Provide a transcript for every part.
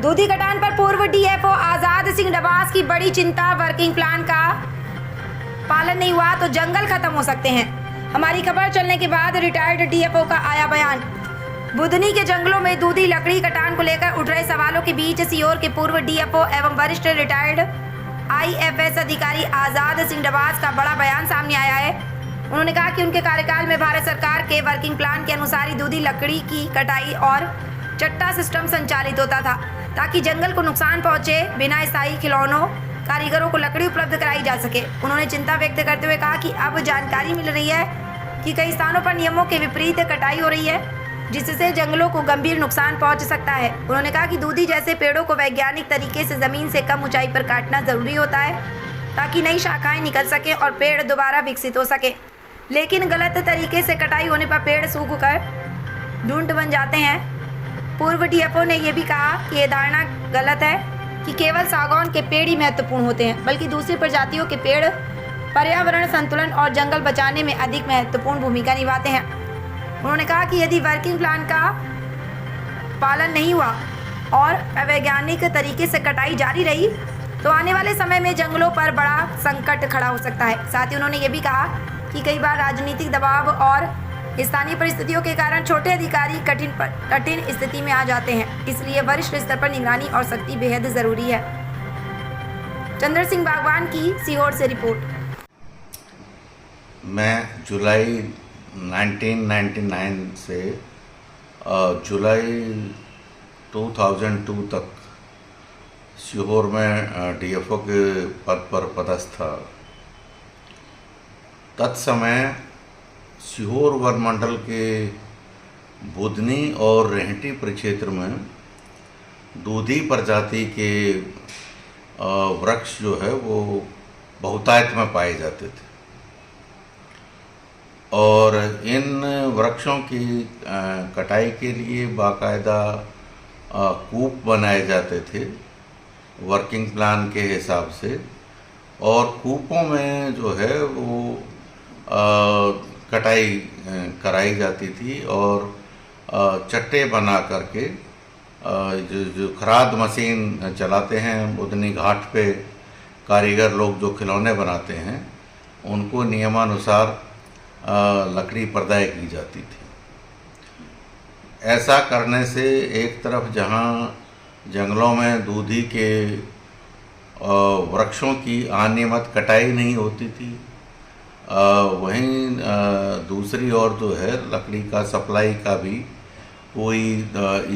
दूधी कटान पर पूर्व डीएफओ आजाद सिंह डबास की बड़ी चिंता, वर्किंग प्लान का पालन नहीं हुआ तो जंगल खत्म हो सकते हैं। हमारी खबर चलने के बाद रिटायर्ड डीएफओ का आया बयान। बुधनी के जंगलों में दूधी लकड़ी कटान को लेकर उठ रहे सवालों के बीच सीहोर के पूर्व डीएफओ एवं वरिष्ठ रिटायर्ड आईएफएस अधिकारी आजाद सिंह डबास का बड़ा बयान सामने आया है। उन्होंने कहा कि उनके कार्यकाल में भारत सरकार के वर्किंग प्लान के अनुसार ही दूधी लकड़ी की कटाई और चट्टा सिस्टम संचालित होता था ताकि जंगल को नुकसान पहुंचे बिना स्थायी खिलौनों कारीगरों को लकड़ी उपलब्ध कराई जा सके। उन्होंने चिंता व्यक्त करते हुए कहा कि अब जानकारी मिल रही है कि कई स्थानों पर नियमों के विपरीत कटाई हो रही है जिससे जंगलों को गंभीर नुकसान पहुंच सकता है। उन्होंने कहा कि दूधी जैसे पेड़ों को वैज्ञानिक तरीके से जमीन से कम ऊंचाई पर काटना जरूरी होता है ताकि नई शाखाएं निकल सके और पेड़ दोबारा विकसित हो सके, लेकिन गलत तरीके से कटाई होने पर पेड़ सूख कर ढूंढ बन जाते हैं। पूर्व डीएफओ ने यह भी कहा कि यह धारणा गलत है कि केवल सागौन के पेड़ ही महत्वपूर्ण होते हैं, बल्कि दूसरी प्रजातियों के पेड़ पर्यावरण संतुलन और जंगल बचाने में अधिक महत्वपूर्ण भूमिका निभाते हैं। उन्होंने कहा कि यदि वर्किंग प्लान का पालन नहीं हुआ और अवैज्ञानिक तरीके से कटाई जारी रही तो आने वाले समय में जंगलों पर बड़ा संकट खड़ा हो सकता है। साथ ही उन्होंने ये भी कहा कि कई बार राजनीतिक दबाव और स्थानीय परिस्थितियों के कारण छोटे अधिकारी कठिन स्थिति में आ जाते हैं, इसलिए वरिष्ठ स्तर पर निगरानी और सख्ती बेहद जरूरी है। चंद्र सिंह बागवान की सीहोर से रिपोर्ट। मैं जुलाई 1999 से जुलाई 2002 तक सीहोर में डीएफओ के पद पर पदस्थ था। तत्समय सीहोर वन मंडल के बुधनी और रेहटी परिक्षेत्र में दूधी प्रजाति के वृक्ष जो है वो बहुतायत में पाए जाते थे और इन वृक्षों की कटाई के लिए बाकायदा कूप बनाए जाते थे वर्किंग प्लान के हिसाब से, और कूपों में जो है वो कटाई कराई जाती थी और चट्टे बना करके जो खराद मशीन चलाते हैं बुधनी घाट पे कारीगर लोग जो खिलौने बनाते हैं उनको नियमानुसार लकड़ी प्रदाय की जाती थी। ऐसा करने से एक तरफ जहां जंगलों में दूधी के वृक्षों की अनियमित कटाई नहीं होती थी, वहीं दूसरी ओर जो है लकड़ी का सप्लाई का भी कोई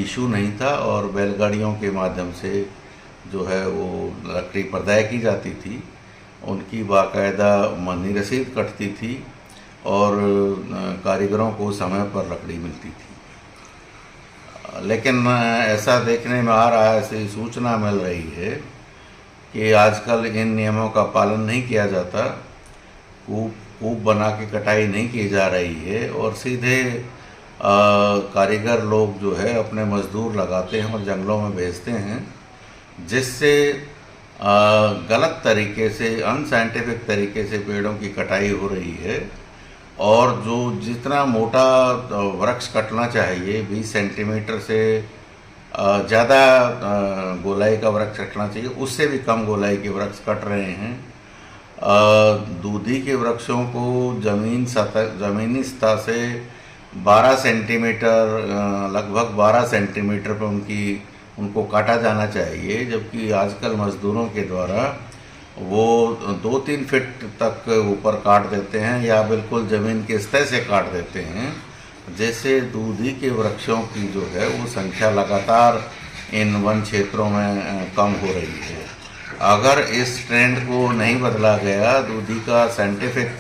इशू नहीं था और बैलगाड़ियों के माध्यम से जो है वो लकड़ी प्रदाय की जाती थी। उनकी बाकायदा मनी रसीद कटती थी और कारीगरों को समय पर लकड़ी मिलती थी। लेकिन ऐसा देखने में आ रहा है, ऐसी सूचना मिल रही है कि आजकल इन नियमों का पालन नहीं किया जाता, कूप बना के कटाई नहीं की जा रही है और सीधे कारीगर लोग जो है अपने मजदूर लगाते हैं और जंगलों में भेजते हैं, जिससे गलत तरीके से अनसाइंटिफिक तरीके से पेड़ों की कटाई हो रही है और जो जितना मोटा वृक्ष कटना चाहिए 20 सेंटीमीटर से ज़्यादा गोलाई का वृक्ष कटना चाहिए, उससे भी कम गोलाई के वृक्ष कट रहे हैं। दूधी के वृक्षों को ज़मीनी सतह से 12 सेंटीमीटर लगभग 12 सेंटीमीटर पर उनको काटा जाना चाहिए, जबकि आजकल मज़दूरों के द्वारा वो 2-3 फीट तक ऊपर काट देते हैं या बिल्कुल ज़मीन के सतह से काट देते हैं, जैसे दूधी के वृक्षों की जो है वो संख्या लगातार इन वन क्षेत्रों में कम हो रही है। अगर इस ट्रेंड को नहीं बदला गया, दूधी का साइंटिफिक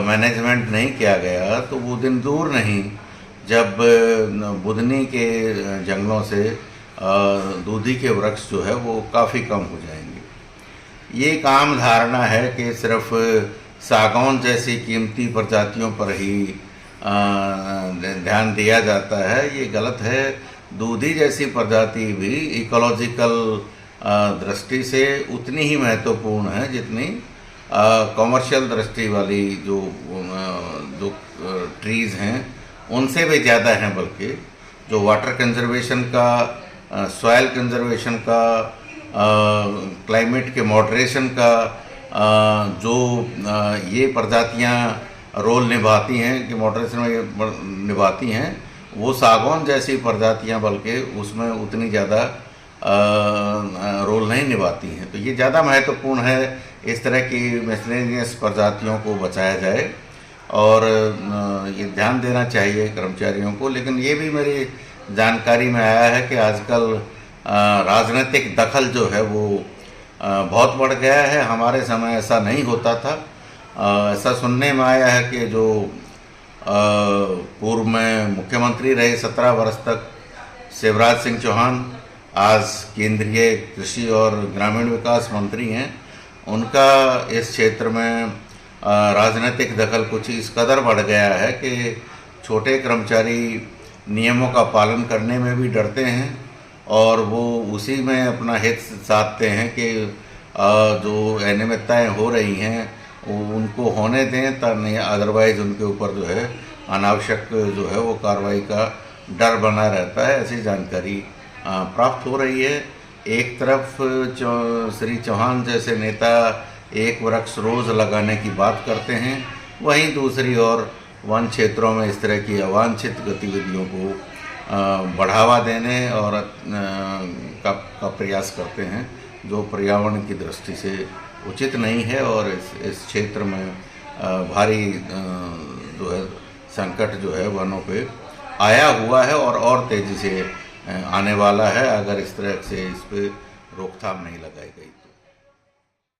मैनेजमेंट नहीं किया गया, तो वो दिन दूर नहीं जब बुधनी के जंगलों से दूधी के वृक्ष जो है वो काफ़ी कम हो जाएंगे। ये एक आम धारणा है कि सिर्फ सागौन जैसी कीमती प्रजातियों पर ही ध्यान दिया जाता है, ये गलत है। दूधी जैसी प्रजाति भी इकोलॉजिकल दृष्टि से उतनी ही महत्वपूर्ण है जितनी कॉमर्शियल दृष्टि वाली जो ट्रीज़ हैं उनसे भी ज़्यादा हैं, बल्कि जो वाटर कंजर्वेशन का सॉयल कंजर्वेशन का, क्लाइमेट के मॉडरेशन का जो ये प्रजातियां रोल निभाती हैं कि मॉडरेशन में ये निभाती हैं, वो सागौन जैसी प्रजातियां बल्कि उसमें उतनी ज़्यादा रोल नहीं निभाती हैं। तो ये ज़्यादा महत्वपूर्ण है इस तरह की मिसलेनियस प्रजातियों को बचाया जाए और ये ध्यान देना चाहिए कर्मचारियों को। लेकिन ये भी मेरी जानकारी में आया है कि आजकल राजनीतिक दखल जो है वो बहुत बढ़ गया है। हमारे समय ऐसा नहीं होता था। ऐसा सुनने में आया है कि जो पूर्व में मुख्यमंत्री रहे 17 वर्ष तक, शिवराज सिंह चौहान, आज केंद्रीय कृषि और ग्रामीण विकास मंत्री हैं, उनका इस क्षेत्र में राजनीतिक दखल कुछ इस कदर बढ़ गया है कि छोटे कर्मचारी नियमों का पालन करने में भी डरते हैं और वो उसी में अपना हित साधते हैं कि जो अनियमितताएँ हो रही हैं उनको होने दें, तब नहीं अदरवाइज़ उनके ऊपर जो है अनावश्यक जो है वो कार्रवाई का डर बना रहता है। ऐसी जानकारी प्राप्त हो रही है। एक तरफ श्री चौहान जैसे नेता एक वृक्ष रोज़ लगाने की बात करते हैं, वहीं दूसरी ओर वन क्षेत्रों में इस तरह की अवांछित गतिविधियों को बढ़ावा देने और का प्रयास करते हैं, जो पर्यावरण की दृष्टि से उचित नहीं है और इस क्षेत्र में भारी जो है संकट जो है वनों पे आया हुआ है और तेज़ी से आने वाला है अगर इस तरह से इस पे रोकथाम नहीं लगाई गई।